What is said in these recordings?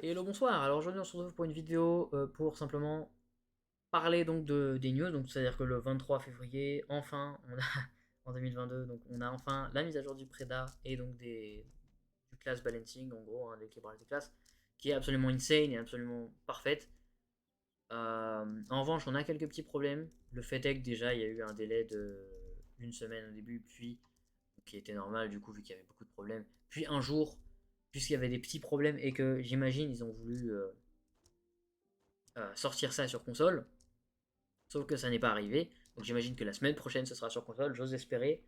Hello, bonsoir. Alors aujourd'hui on se retrouve pour une vidéo pour simplement parler donc des news. Donc c'est-à-dire que le 23 février, enfin, on a en 2022, donc on a enfin la mise à jour du Preda et donc du class balancing, en gros, hein, l'équilibrage des classes, qui est absolument insane et absolument parfaite. En revanche, on a quelques petits problèmes. Le fait est que déjà il y a eu un délai de une semaine au début, puis qui était normal du coup vu qu'il y avait beaucoup de problèmes. Puis un jour, puisqu'il y avait des petits problèmes et que j'imagine ils ont voulu sortir ça sur console, sauf que ça n'est pas arrivé. Donc j'imagine que la semaine prochaine ce sera sur console, j'ose espérer,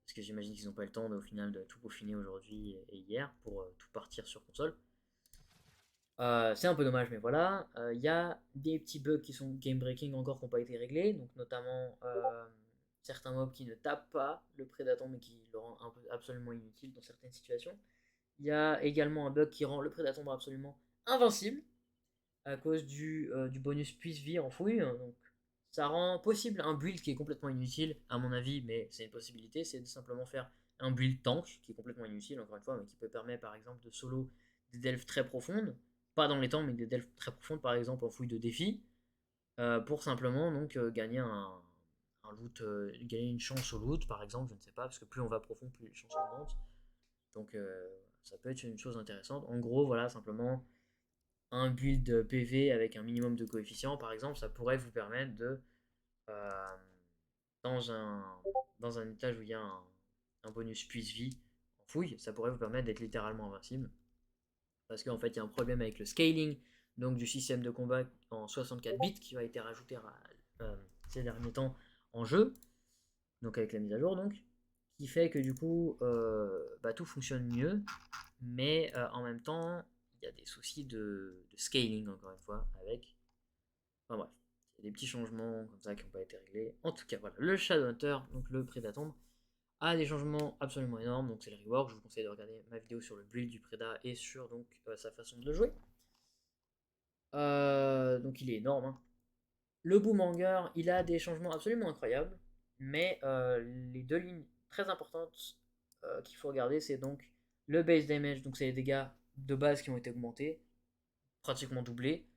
parce que j'imagine qu'ils n'ont pas eu le temps au final de tout peaufiner aujourd'hui et hier pour tout partir sur console. C'est un peu dommage, mais voilà. Il y a des petits bugs qui sont game breaking encore qui n'ont pas été réglés, donc notamment certains mobs qui ne tapent pas le prédaton mais qui le rend un peu absolument inutile dans certaines situations. Il y a également un bug qui rend le prédaton absolument invincible à cause du bonus puisse vie en fouille. Donc ça rend possible un build qui est complètement inutile, à mon avis, mais c'est une possibilité, c'est de simplement faire un build tank qui est complètement inutile, encore une fois, mais qui peut permettre par exemple de solo des delves très profondes, pas dans les temps, mais des delves très profondes, par exemple en fouille de défi, pour simplement donc gagner un loot, gagner une chance au loot, par exemple, je ne sais pas, parce que plus on va profond, plus les chances augmentent. Donc ça peut être une chose intéressante. En gros, voilà, simplement un build PV avec un minimum de coefficient, par exemple, ça pourrait vous permettre de, euh, dans, un, dans un étage où il y a un bonus puisse vie en fouille, ça pourrait vous permettre d'être littéralement invincible. Parce qu'en fait, il y a un problème avec le scaling donc du système de combat en 64 bits qui a été rajouté ces derniers temps en jeu, donc avec la mise à jour, donc, qui fait que du coup, tout fonctionne mieux, mais en même temps, il y a des soucis de scaling, encore une fois, avec. Enfin bref, il y a des petits changements comme ça qui n'ont pas été réglés. En tout cas, voilà, le Shadowhunter, donc le Predatomb, a des changements absolument énormes, donc c'est le rework. Je vous conseille de regarder ma vidéo sur le build du Preda et sur donc sa façon de le jouer. Donc il est énorme, hein. Le Boomhanger, il a des changements absolument incroyables, mais les deux lignes très importantes qu'il faut regarder, c'est donc le base damage, donc c'est les dégâts de base qui ont été augmentés, pratiquement doublés.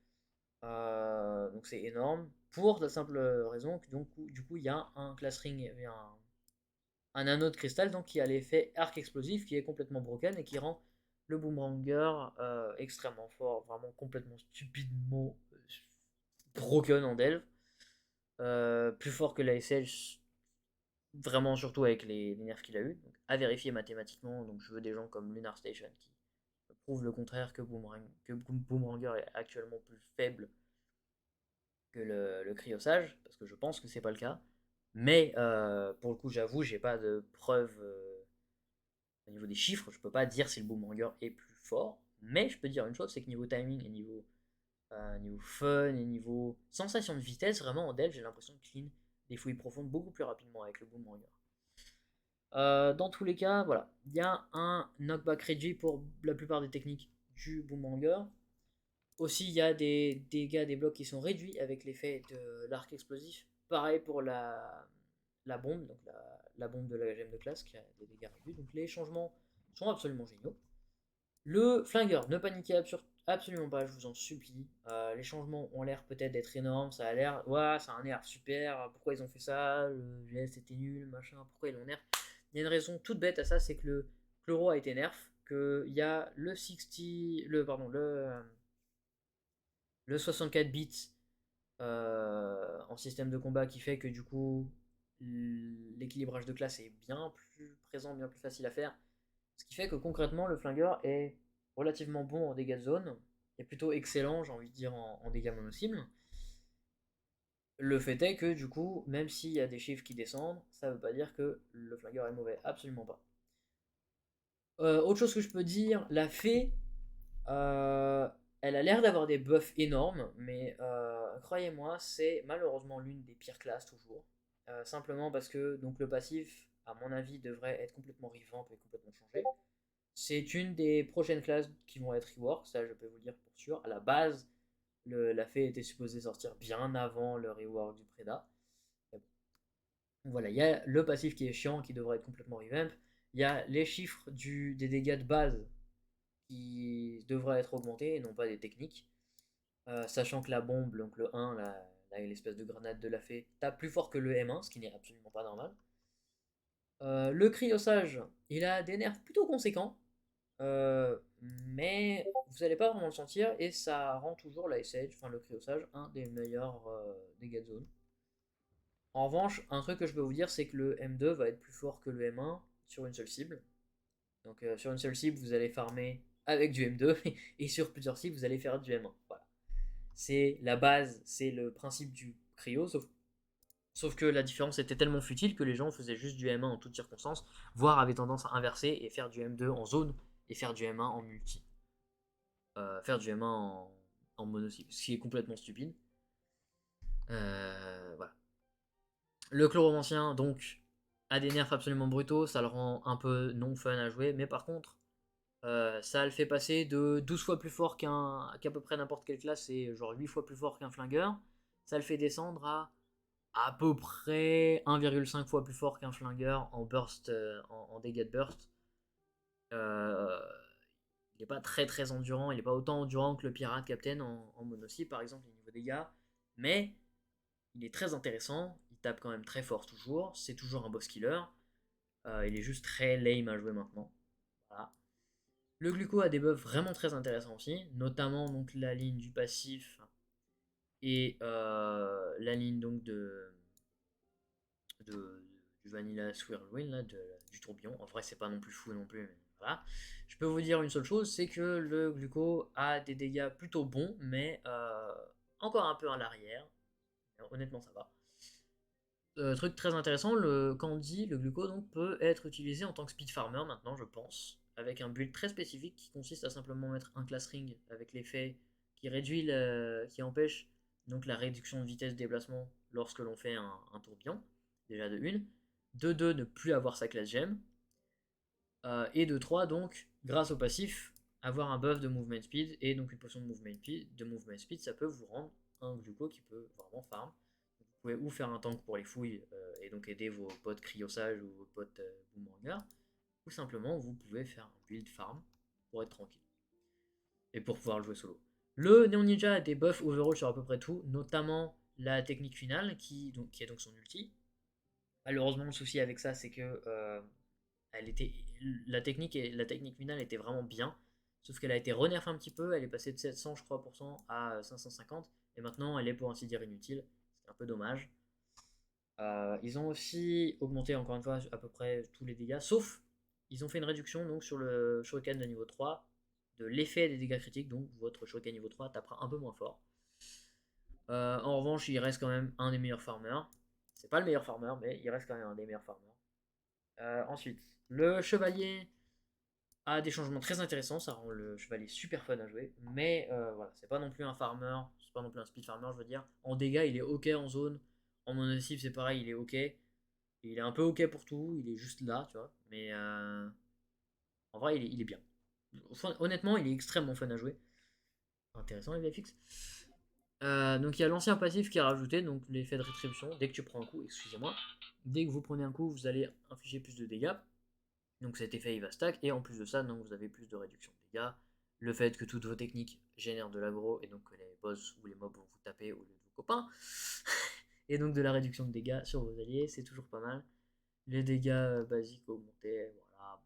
Donc c'est énorme, pour la simple raison que donc, du coup il y a un class ring, il y a un anneau de cristal donc, qui a l'effet arc explosif qui est complètement broken et qui rend le Boomerangeur extrêmement fort, vraiment complètement stupidement broken en delve. Plus fort que la SL, vraiment surtout avec les nerfs qu'il a eu. Donc, à vérifier mathématiquement, donc je veux des gens comme Lunar Station qui prouvent le contraire que Boomerang est actuellement plus faible que le cryosage, parce que je pense que c'est pas le cas. Mais pour le coup, j'avoue, j'ai pas de preuves au niveau des chiffres. Je peux pas dire si le Boomerang est plus fort. Mais je peux dire une chose, c'est que niveau timing et niveau fun et niveau sensation de vitesse, vraiment en delve, j'ai l'impression de clean des fouilles profondes beaucoup plus rapidement avec le Boomerang. Dans tous les cas, voilà, il y a un knockback réduit pour la plupart des techniques du Boomerang. Aussi, il y a des dégâts des blocs qui sont réduits avec l'effet de l'arc explosif. Pareil pour la bombe, donc la bombe de la gemme de classe qui a des dégâts réduits. Donc les changements sont absolument géniaux. Le flingueur, ne paniquez absolument pas, je vous en supplie. Les changements ont l'air peut-être d'être énormes, ça a l'air, ouais, ça a un nerf super, pourquoi ils ont fait ça, le GS était nul, machin, pourquoi ils l'ont nerf. Il y a une raison toute bête à ça, c'est que le chloro a été nerf, qu'il y a le 60, le 64 bits en système de combat qui fait que du coup l'équilibrage de classe est bien plus présent, bien plus facile à faire. Ce qui fait que concrètement le flingueur est relativement bon en dégâts de zone, et plutôt excellent, j'ai envie de dire, en dégâts mono-cibles. Le fait est que du coup, même s'il y a des chiffres qui descendent, ça veut pas dire que le flingueur est mauvais, absolument pas. Autre chose que je peux dire, la fée, euh, elle a l'air d'avoir des buffs énormes, mais croyez-moi, c'est malheureusement l'une des pires classes toujours. Simplement parce que donc le passif, à mon avis, devrait être complètement revamp et complètement changé. C'est une des prochaines classes qui vont être rework, ça je peux vous le dire pour sûr. À la base, la fée était supposée sortir bien avant le rework du Preda. Voilà, il y a le passif qui est chiant, qui devrait être complètement revamp. Il y a les chiffres des dégâts de base qui devraient être augmentés et non pas des techniques. Sachant que la bombe, donc le 1, l'espèce de grenade de la fée, tape plus fort que le M1, ce qui n'est absolument pas normal. Le cryosage, il a des nerfs plutôt conséquents, mais vous n'allez pas vraiment le sentir et ça rend toujours la SH, enfin le cryosage, un des meilleurs dégâts de zone. En revanche, un truc que je peux vous dire, c'est que le M2 va être plus fort que le M1 sur une seule cible. Donc sur une seule cible, vous allez farmer avec du M2 et sur plusieurs cibles, vous allez faire du M1. Voilà. C'est la base, c'est le principe du cryo, sauf que la différence était tellement futile que les gens faisaient juste du M1 en toutes circonstances, voire avaient tendance à inverser et faire du M2 en zone et faire du M1 en multi. Faire du M1 en mono-cible, ce qui est complètement stupide. Voilà. Le chloromancien, donc, a des nerfs absolument brutaux, ça le rend un peu non fun à jouer, mais par contre, ça le fait passer de 12 fois plus fort qu'à peu près n'importe quelle classe, et genre 8 fois plus fort qu'un flingueur. Ça le fait descendre à peu près 1,5 fois plus fort qu'un flingueur en burst, en dégâts de burst. Il n'est pas très très endurant, il n'est pas autant endurant que le pirate captain en monocycle par exemple, les niveaux dégâts, mais il est très intéressant, il tape quand même très fort toujours, c'est toujours un boss killer, il est juste très lame à jouer maintenant. Voilà. Le gluco a des buffs vraiment très intéressants aussi, notamment donc la ligne du passif et la ligne donc du Vanilla Swirlwind, là, du tourbillon. En vrai, c'est pas non plus fou non plus, mais voilà. Je peux vous dire une seule chose, c'est que le gluco a des dégâts plutôt bons, mais encore un peu à l'arrière. Honnêtement, ça va. Truc très intéressant, le Candy, le gluco, donc, peut être utilisé en tant que speed farmer maintenant, je pense, avec un build très spécifique qui consiste à simplement mettre un class ring avec l'effet qui empêche donc la réduction de vitesse de déplacement lorsque l'on fait un tourbillon, déjà de 1. De 2, ne plus avoir sa classe gemme. Et de 3, donc, grâce au passif, avoir un buff de movement speed et donc une potion de movement speed, ça peut vous rendre un gluco qui peut vraiment farm. Vous pouvez ou faire un tank pour les fouilles et donc aider vos potes cryosage ou vos potes boomerangers, ou simplement vous pouvez faire un build farm pour être tranquille et pour pouvoir le jouer solo. Le Néon Ninja a des buffs overall sur à peu près tout, notamment la technique finale qui est donc son ulti. Malheureusement, le souci avec ça, c'est que elle était, la technique finale était vraiment bien, sauf qu'elle a été renerf un petit peu, elle est passée de 700 je crois à 550, et maintenant elle est pour ainsi dire inutile, c'est un peu dommage. Ils ont aussi augmenté encore une fois à peu près tous les dégâts, sauf ils ont fait une réduction donc sur le shuriken de niveau 3 de l'effet des dégâts critiques, donc votre shuriken niveau 3 tapera un peu moins fort. En revanche, il reste quand même un des meilleurs farmers. C'est pas le meilleur farmer, mais il reste quand même un des meilleurs farmers. Ensuite, le chevalier a des changements très intéressants, ça rend le chevalier super fun à jouer, mais voilà, c'est pas non plus un farmer, c'est pas non plus un speed farmer, je veux dire. En dégâts, il est ok en zone, en monocycle, c'est pareil, il est ok. Il est un peu ok pour tout, il est juste là, tu vois, mais en vrai, il est bien. Honnêtement, il est extrêmement fun à jouer. Intéressant les VFX. Donc il y a l'ancien passif qui est rajouté, donc l'effet de rétribution. Dès que tu prends un coup, excusez-moi, dès que vous prenez un coup, vous allez infliger plus de dégâts. Donc cet effet il va stack, et en plus de ça, donc, vous avez plus de réduction de dégâts. Le fait que toutes vos techniques génèrent de l'aggro, et donc que les boss ou les mobs vont vous taper au lieu de vos copains. Et donc de la réduction de dégâts sur vos alliés, c'est toujours pas mal. Les dégâts basiques augmentés, voilà.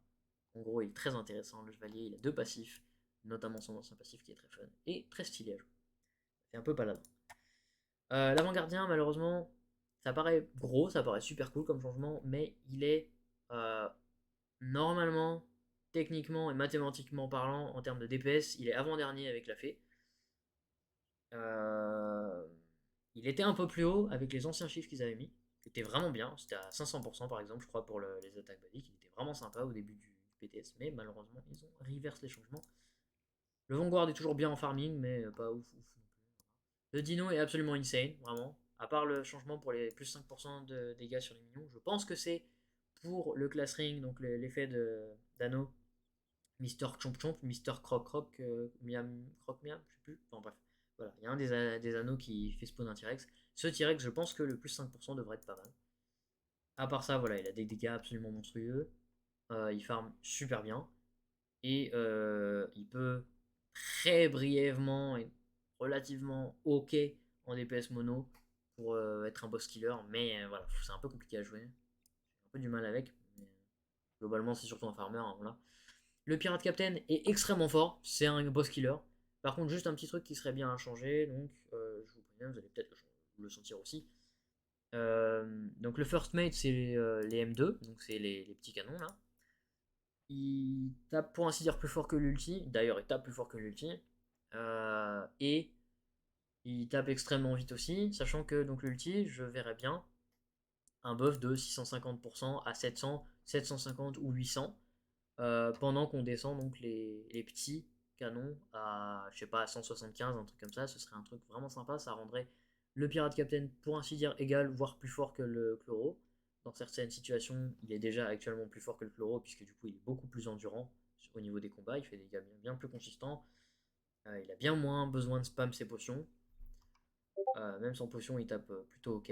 En gros, il est très intéressant, le chevalier, il a deux passifs, notamment son ancien passif qui est très fun, et très stylé à jouer. C'est un peu paladin. L'avant-gardien, malheureusement, ça paraît gros, ça paraît super cool comme changement, mais il est euh, normalement, techniquement et mathématiquement parlant, en termes de DPS, il est avant-dernier avec la fée. Euh, il était un peu plus haut avec les anciens chiffres qu'ils avaient mis. C'était vraiment bien. C'était à 500% par exemple, je crois, pour les attaques basiques. Il était vraiment sympa au début du PTS, mais malheureusement, ils ont reverse les changements. Le Vanguard est toujours bien en farming, mais pas ouf ouf. Le dino est absolument insane, vraiment. À part le changement pour les plus 5% de dégâts sur les minions, je pense que c'est pour le class ring, donc l'effet d'anneau, Mister Chomp Chomp, Mister Croc Croc, Miam Croc Miam, je sais plus. Enfin bref, voilà, il y a un des anneaux qui fait spawn un T-Rex. Ce T-Rex, je pense que le plus 5% devrait être pas mal. À part ça, voilà, il a des dégâts absolument monstrueux. Il farm super bien. Et il peut très brièvement et relativement ok en DPS mono pour être un boss killer, mais voilà, c'est un peu compliqué à jouer. J'ai un peu du mal avec, mais globalement c'est surtout un farmer, hein, voilà. Le Pirate Captain est extrêmement fort, c'est un boss killer. Par contre, juste un petit truc qui serait bien à changer, donc je vous préviens, vous allez peut-être le sentir aussi. Donc le First Mate, c'est les M2, donc c'est les petits canons là. Il tape pour ainsi dire plus fort que l'ulti, d'ailleurs il tape plus fort que l'ulti. Et il tape extrêmement vite aussi, sachant que donc l'ulti, je verrais bien un buff de 650% à 700, 750 ou 800 pendant qu'on descend donc les petits canons à, je sais pas, à 175, un truc comme ça. Ce serait un truc vraiment sympa, ça rendrait le Pirate Captain pour ainsi dire égal, voire plus fort que le Chloro. Dans certaines situations, il est déjà actuellement plus fort que le Chloro, puisque du coup il est beaucoup plus endurant au niveau des combats, il fait des dégâts bien plus consistants. Il a bien moins besoin de spam ses potions. Même sans potion, il tape plutôt ok.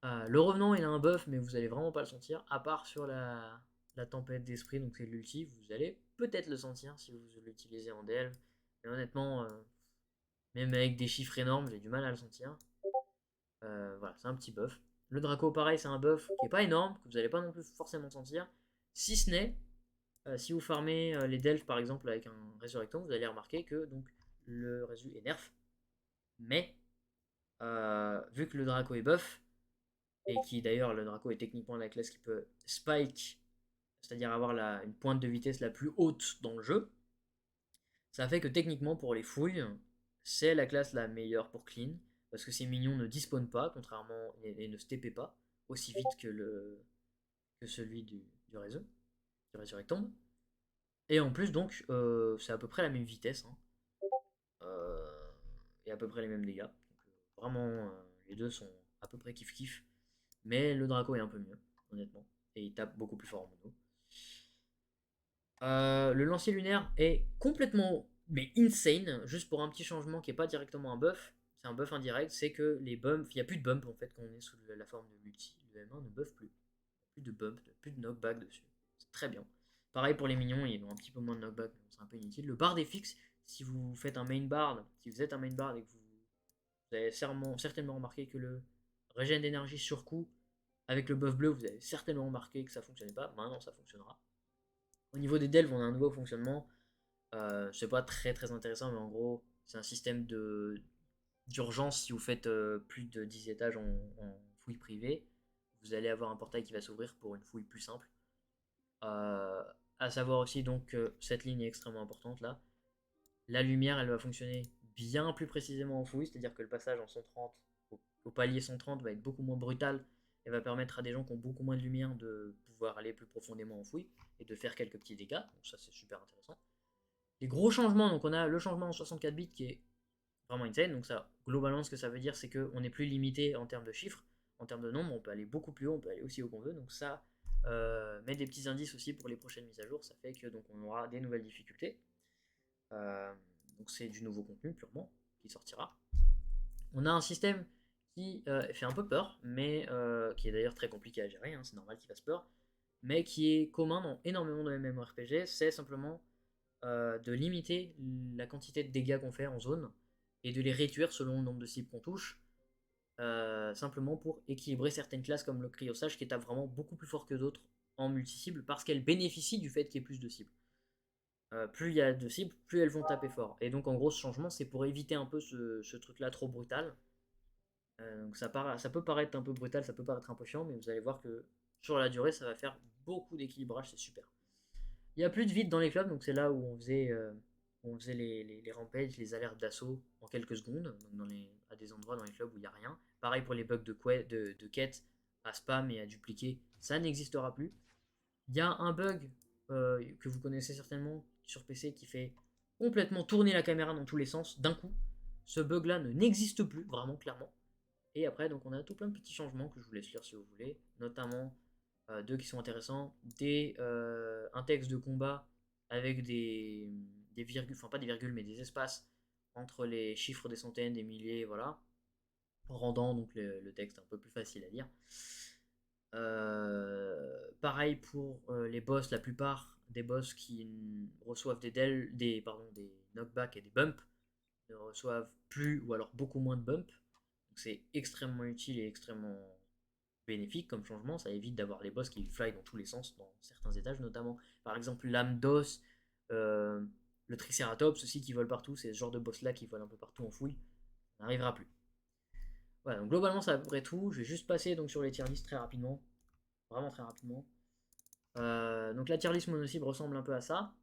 Le revenant, il a un buff, mais vous allez vraiment pas le sentir, à part sur la tempête d'esprit, donc c'est l'ulti, vous allez peut-être le sentir si vous l'utilisez en delve. Mais honnêtement, même avec des chiffres énormes, j'ai du mal à le sentir. Voilà, c'est un petit buff. Le Draco, pareil, c'est un buff qui est pas énorme, que vous n'allez pas non plus forcément sentir. Si ce n'est, si vous farmez les delves par exemple avec un résurrectant, vous allez remarquer que donc le résu est nerf. Mais vu que le Draco est buff, et qui d'ailleurs le Draco est techniquement la classe qui peut spike, c'est-à-dire avoir une pointe de vitesse la plus haute dans le jeu, ça fait que techniquement pour les fouilles, c'est la classe la meilleure pour clean, parce que ces minions ne dispawnent pas, contrairement et ne steppaient pas aussi vite que celui du réseau, du Resurrectomb. Et en plus donc c'est à peu près la même vitesse, hein, euh, et à peu près les mêmes dégâts. Donc, vraiment les deux sont à peu près kiff kiff. Mais le Draco est un peu mieux, honnêtement. Et il tape beaucoup plus fort en mono. Le lancier lunaire est complètement mais insane, juste pour un petit changement qui n'est pas directement un buff, c'est un buff indirect, c'est que les bumps, il n'y a plus de bump en fait quand on est sous la forme de multi, le M1 ne buff plus, plus de bump, plus de knockback dessus, c'est très bien. Pareil pour les minions, ils ont un petit peu moins de knockback, mais c'est un peu inutile. Le bard est fixe, si vous faites un main bard, si vous êtes un main bard et que vous avez certainement remarqué que le régène d'énergie sur coup, avec le buff bleu, vous avez certainement remarqué que ça fonctionnait pas, maintenant ça fonctionnera. Au niveau des delves, on a un nouveau fonctionnement. C'est pas très intéressant, mais en gros, c'est un système d'urgence. Si vous faites plus de 10 étages en fouille privée, vous allez avoir un portail qui va s'ouvrir pour une fouille plus simple. Euh, à savoir aussi donc que cette ligne est extrêmement importante là. La lumière, elle va fonctionner bien plus précisément en fouille, c'est-à-dire que le passage en 130 au palier 130 va être beaucoup moins brutal et va permettre à des gens qui ont beaucoup moins de lumière de pouvoir aller plus profondément en fouille et de faire quelques petits dégâts. Donc ça c'est super intéressant. Les gros changements, donc on a le changement en 64 bits qui est vraiment insane. Donc ça, globalement, ce que ça veut dire, c'est qu'on n'est plus limité en termes de chiffres, en termes de nombre, on peut aller beaucoup plus haut, on peut aller aussi haut qu'on veut. Donc ça met des petits indices aussi pour les prochaines mises à jour. Ça fait que donc on aura des nouvelles difficultés. Euh, donc c'est du nouveau contenu purement qui sortira. On a un système qui fait un peu peur, mais qui est d'ailleurs très compliqué à gérer, hein, c'est normal qu'il fasse peur, mais qui est commun dans énormément de MMORPG, c'est simplement de limiter la quantité de dégâts qu'on fait en zone et de les réduire selon le nombre de cibles qu'on touche, simplement pour équilibrer certaines classes comme le Cryosage qui tape vraiment beaucoup plus fort que d'autres en multi-cibles parce qu'elles bénéficient du fait qu'il y ait plus de cibles. Plus il y a de cibles, plus elles vont taper fort. Et donc en gros ce changement c'est pour éviter un peu ce truc là trop brutal. Donc ça peut paraître un peu brutal, ça peut paraître un peu chiant, mais vous allez voir que sur la durée ça va faire beaucoup d'équilibrage, c'est super. Il n'y a plus de vide dans les clubs, donc c'est là où on faisait les rampages, les alertes d'assaut en quelques secondes, donc à des endroits dans les clubs où il n'y a rien. Pareil pour les bugs de quête à spam et à dupliquer, ça n'existera plus. Il y a un bug que vous connaissez certainement sur PC qui fait complètement tourner la caméra dans tous les sens d'un coup. Ce bug-là n'existe plus, vraiment clairement. Et après, donc on a tout plein de petits changements que je vous laisse lire si vous voulez, notamment deux qui sont intéressants, un texte de combat avec des virgules, enfin pas des virgules, mais des espaces entre les chiffres des centaines, des milliers, voilà, rendant donc le texte un peu plus facile à lire. Pareil pour les boss, la plupart des boss qui reçoivent des knockback et des bumps ne reçoivent plus ou alors beaucoup moins de bumps. Donc c'est extrêmement utile et extrêmement bénéfique comme changement. Ça évite d'avoir les boss qui fly dans tous les sens, dans certains étages notamment. Par exemple, l'Amdos, le Triceratops aussi qui vole partout. C'est ce genre de boss là qui vole un peu partout en fouille. Ça n'arrivera plus. Voilà, donc globalement, c'est à peu près tout. Je vais juste passer donc sur les tier lists très rapidement. Vraiment très rapidement. Donc la tier list mono-cible ressemble un peu à ça.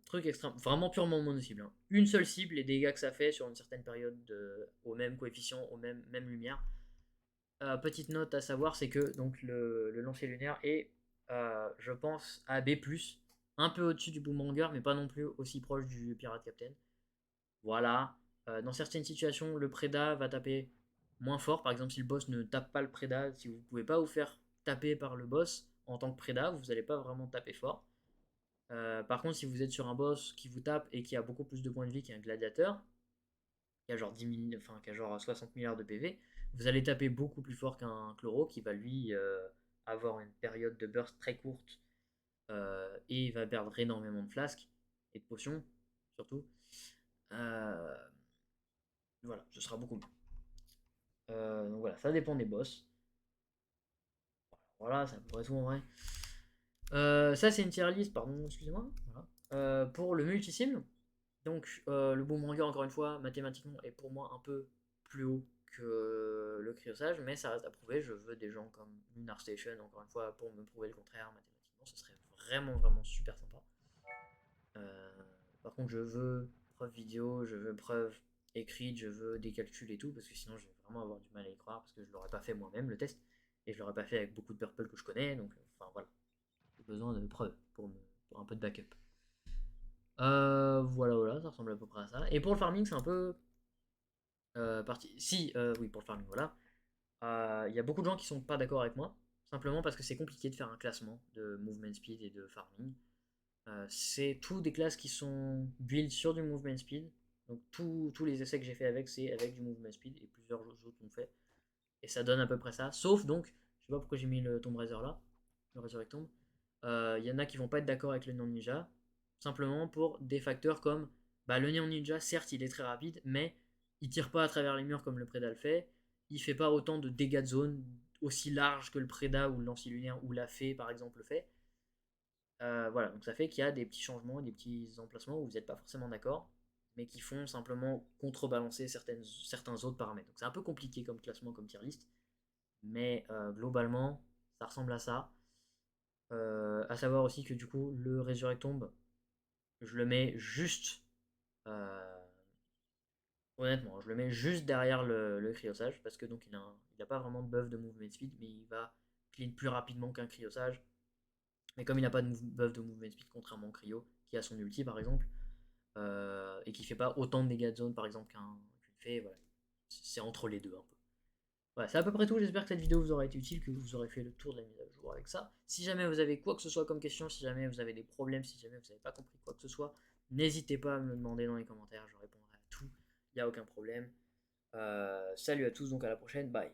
Truc extrême, vraiment purement mono-cible. Hein. Une seule cible, les dégâts que ça fait sur une certaine période au même coefficient, au même lumière. Petite note à savoir, c'est que donc le lancer lunaire est, je pense, à B+, un peu au-dessus du Boomerang, mais pas non plus aussi proche du Pirate Captain. Voilà. Dans certaines situations, le Préda va taper moins fort. Par exemple, si le boss ne tape pas le Préda, si vous ne pouvez pas vous faire taper par le boss en tant que Préda, vous n'allez pas vraiment taper fort. Par contre, si vous êtes sur un boss qui vous tape et qui a beaucoup plus de points de vie qu'un gladiateur, qui a genre 10 000, enfin, qui a genre 60 milliards de PV, vous allez taper beaucoup plus fort qu'un Chloro qui va lui avoir une période de burst très courte et il va perdre énormément de flasques et de potions surtout. Voilà, ce sera beaucoup mieux. Donc voilà, ça dépend des boss. Voilà, c'est à peu près tout en vrai. Ça c'est une tier list, pardon, excusez-moi. Voilà. Pour le multi-cible, donc le Boomerang encore une fois, mathématiquement est pour moi un peu plus haut que le cryosage, mais ça reste à prouver. Je veux des gens comme Lunar Station, encore une fois, pour me prouver le contraire mathématiquement, ce serait vraiment super sympa. Par contre, je veux preuve vidéo, je veux preuve écrite, je veux des calculs et tout, parce que sinon je vais vraiment avoir du mal à y croire, parce que je l'aurais pas fait moi-même le test, et je l'aurais pas fait avec beaucoup de purple que je connais, donc enfin voilà. J'ai besoin de preuves pour un peu de backup. Voilà, ça ressemble à peu près à ça. Et pour le farming, c'est un peu parti. Si, oui, pour le farming, voilà. Il y a beaucoup de gens qui sont pas d'accord avec moi, simplement parce que c'est compliqué de faire un classement de movement speed et de farming. C'est tous des classes qui sont build sur du movement speed. Donc tous les essais que j'ai fait avec, c'est avec du movement speed et plusieurs autres l'ont fait. Et ça donne à peu près ça. Sauf donc, je sais pas pourquoi j'ai mis le Tomb Raider là, le Resurrect Tomb. Il y en a qui vont pas être d'accord avec le Néon Ninja, simplement pour des facteurs comme bah, le Néon Ninja, certes il est très rapide, mais il tire pas à travers les murs comme le Préda le fait. Il fait pas autant de dégâts de zone aussi large que le Préda ou le Lancilunaire ou la Fée par exemple le fait. Voilà, donc ça fait qu'il y a des petits changements, des petits emplacements où vous n'êtes pas forcément d'accord, mais qui font simplement contrebalancer certains autres paramètres. Donc c'est un peu compliqué comme classement, comme tier list, mais globalement, ça ressemble à ça. À savoir aussi que du coup, le Resurrect Tomb, je le mets juste, euh, honnêtement, je le mets juste derrière le cryosage, parce que donc il a pas vraiment de buff de movement speed, mais il va clean plus rapidement qu'un cryosage. Mais comme il n'a pas de buff de movement speed, contrairement au cryo, qui a son ulti par exemple, et qui fait pas autant de dégâts de zone par exemple qu'une fée, voilà. C'est entre les deux un peu. Voilà, c'est à peu près tout. J'espère que cette vidéo vous aura été utile, que vous aurez fait le tour de la mise à jour avec ça. Si jamais vous avez quoi que ce soit comme question, si jamais vous avez des problèmes, si jamais vous n'avez pas compris quoi que ce soit, n'hésitez pas à me le demander dans les commentaires. Je répondrai à tout. Il n'y a aucun problème. Salut à tous, donc à la prochaine. Bye.